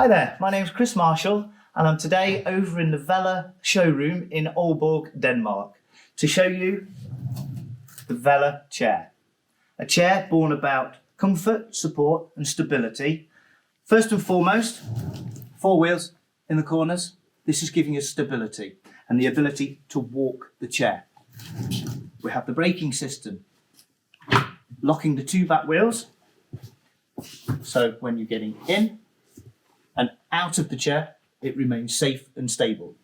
Hi there, my name's Chris Marshall and I'm today over in the VELA showroom in Aalborg, Denmark to show you the VELA chair. A chair born about comfort, support and stability. First and foremost, 4 wheels in the corners. This is giving us stability and the ability to walk the chair. We have the braking system, locking the 2 back wheels. So when you're getting in and out of the chair, it remains safe and stable.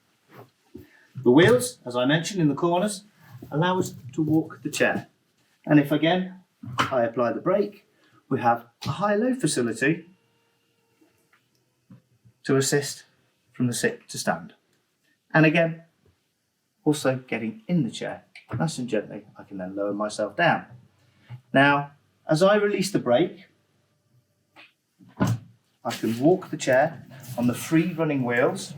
The wheels, as I mentioned in the corners, allow us to walk the chair. And if again, I apply the brake, we have a high-low facility to assist from the sit to stand. And again, also getting in the chair, nice and gently, I can then lower myself down. Now, as I release the brake, I can walk the chair on the free running wheels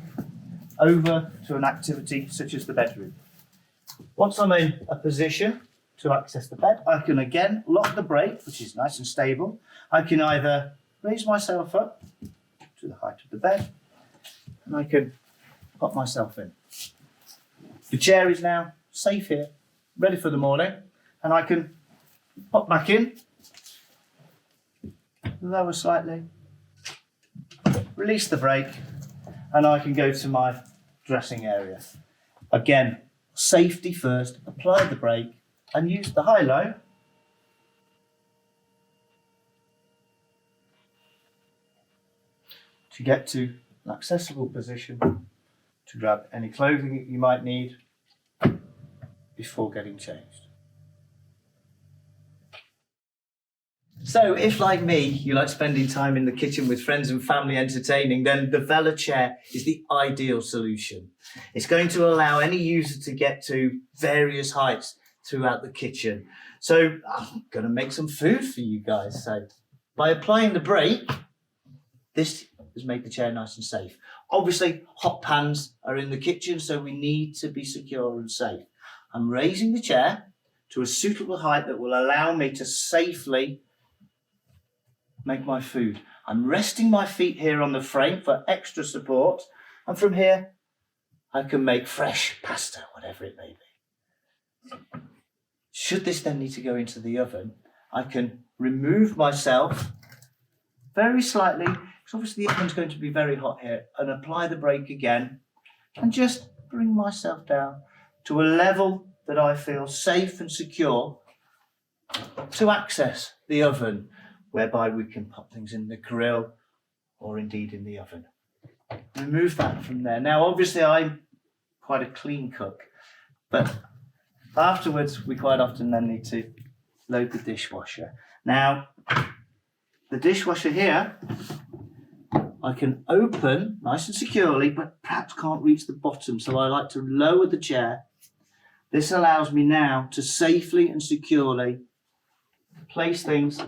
over to an activity such as the bedroom. Once I'm in a position to access the bed, I can again lock the brake, which is nice and stable. I can either raise myself up to the height of the bed and I can pop myself in. The chair is now safe here, ready for the morning, and I can pop back in, lower slightly, release the brake, and I can go to my dressing area. Again, safety first, apply the brake and use the high-low to get to an accessible position to grab any clothing that you might need before getting changed. So if, like me, you like spending time in the kitchen with friends and family entertaining, then the VELA chair is the ideal solution. It's going to allow any user to get to various heights throughout the kitchen. So I'm going to make some food for you guys. So by applying the brake, this has made the chair nice and safe. Obviously, hot pans are in the kitchen, so we need to be secure and safe. I'm raising the chair to a suitable height that will allow me to safely make my food. I'm resting my feet here on the frame for extra support, and from here I can make fresh pasta, whatever it may be. Should this then need to go into the oven, I can remove myself very slightly, because obviously the oven's going to be very hot here, and apply the brake again and just bring myself down to a level that I feel safe and secure to access the oven, whereby we can pop things in the grill or indeed in the oven. Remove that from there. Now, obviously, I'm quite a clean cook, but afterwards, we quite often then need to load the dishwasher. Now, the dishwasher here, I can open nice and securely, but perhaps can't reach the bottom, so I like to lower the chair. This allows me now to safely and securely place things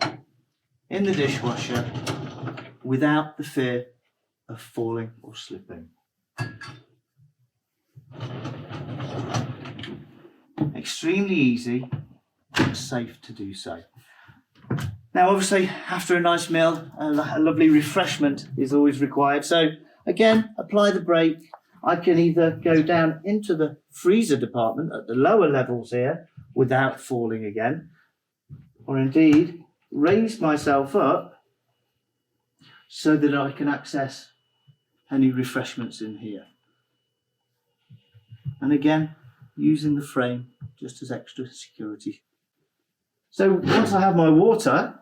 in the dishwasher without the fear of falling or slipping. Extremely easy and safe to do so. Now, obviously, after a nice meal, a lovely refreshment is always required. So again, apply the brake. I can either go down into the freezer department at the lower levels here without falling again, or indeed raise myself up so that I can access any refreshments in here. And again, using the frame just as extra security. So once I have my water,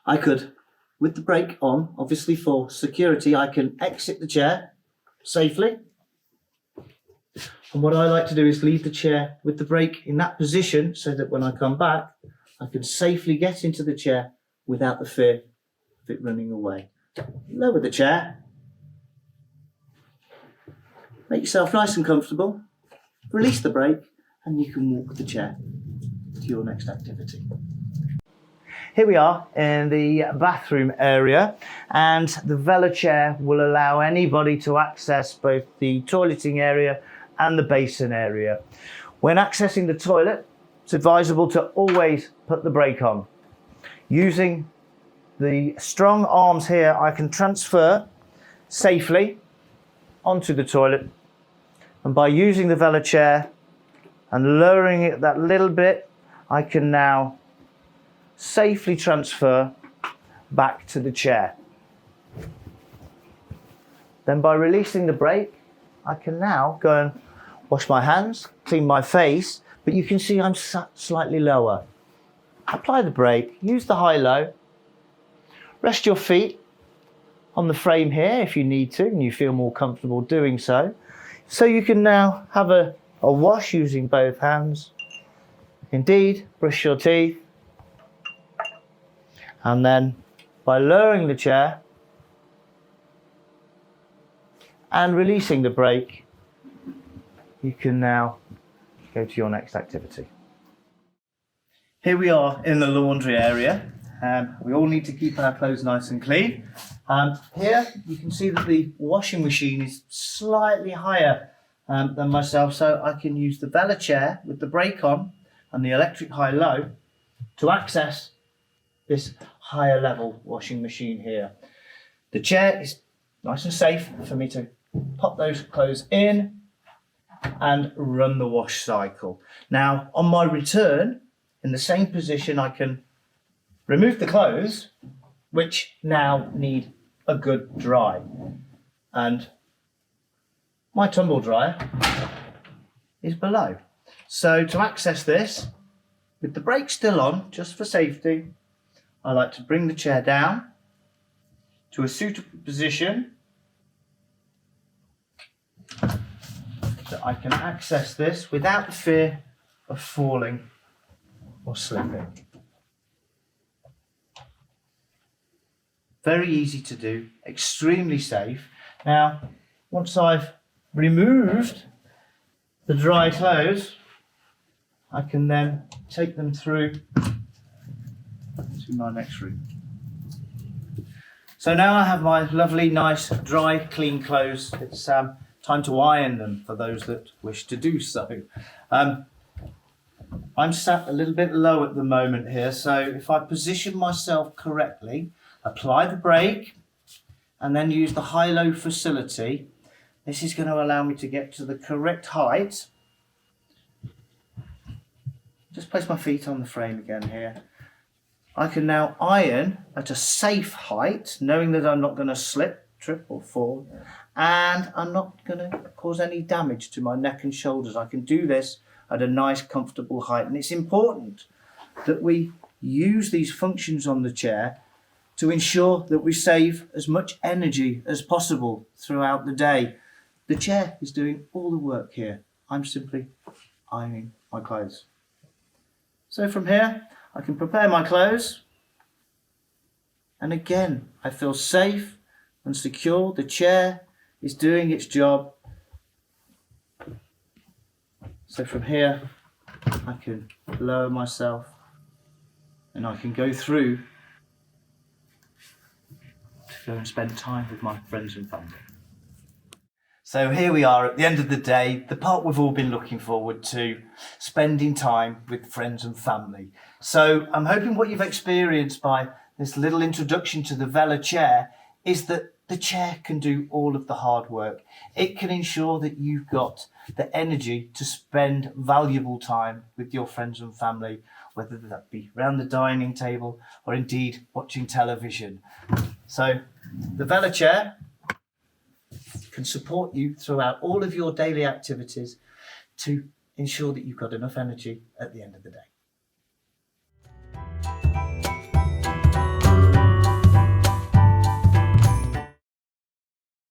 I could, with the brake on, obviously for security, I can exit the chair safely. And what I like to do is leave the chair with the brake in that position so that when I come back, I can safely get into the chair without the fear of it running away. Lower the chair. Make yourself nice and comfortable. Release the brake and you can walk the chair to your next activity. Here we are in the bathroom area, and the VELA chair will allow anybody to access both the toileting area and the basin area. When accessing the toilet, it's advisable to always put the brake on. Using the strong arms here I can transfer safely onto the toilet, and by using the VELA chair and lowering it that little bit, I can now safely transfer back to the chair. Then by releasing the brake, I can now go and wash my hands, clean my face, but you can see I'm sat slightly lower. Apply the brake, use the high-low, rest your feet on the frame here if you need to and you feel more comfortable doing so. So you can now have a wash using both hands. Indeed, brush your teeth. And then by lowering the chair and releasing the brake, you can now go to your next activity. Here we are in the laundry area. We all need to keep our clothes nice and clean. Here you can see that the washing machine is slightly higher than myself, so I can use the VELA chair with the brake on and the electric high-low to access this higher level washing machine here. The chair is nice and safe for me to pop those clothes in and run the wash cycle. Now on my return, in the same position, I can remove the clothes, which now need a good dry. And my tumble dryer is below. So to access this, with the brake still on, just for safety, I like to bring the chair down to a suitable position so I can access this without the fear of falling or slipping. Very easy to do, extremely safe. Now, once I've removed the dry clothes, I can then take them through to my next room. So now I have my lovely, nice, dry, clean clothes. It's time to iron them for those that wish to do so. I'm sat a little bit low at the moment here, so if I position myself correctly, apply the brake, and then use the high-low facility, this is going to allow me to get to the correct height. Just place my feet on the frame again here. I can now iron at a safe height, knowing that I'm not going to slip, trip or fall, and I'm not going to cause any damage to my neck and shoulders. I can do this at a nice, comfortable height. And it's important that we use these functions on the chair to ensure that we save as much energy as possible throughout the day. The chair is doing all the work here. I'm simply ironing my clothes. So from here, I can prepare my clothes. And again, I feel safe and secure. The chair is doing its job. So from here, I can lower myself and I can go through to go and spend time with my friends and family. So here we are at the end of the day, the part we've all been looking forward to, spending time with friends and family. So I'm hoping what you've experienced by this little introduction to the VELA chair is that the chair can do all of the hard work. It can ensure that you've got the energy to spend valuable time with your friends and family, whether that be around the dining table or indeed watching television. So the VELA chair can support you throughout all of your daily activities to ensure that you've got enough energy at the end of the day.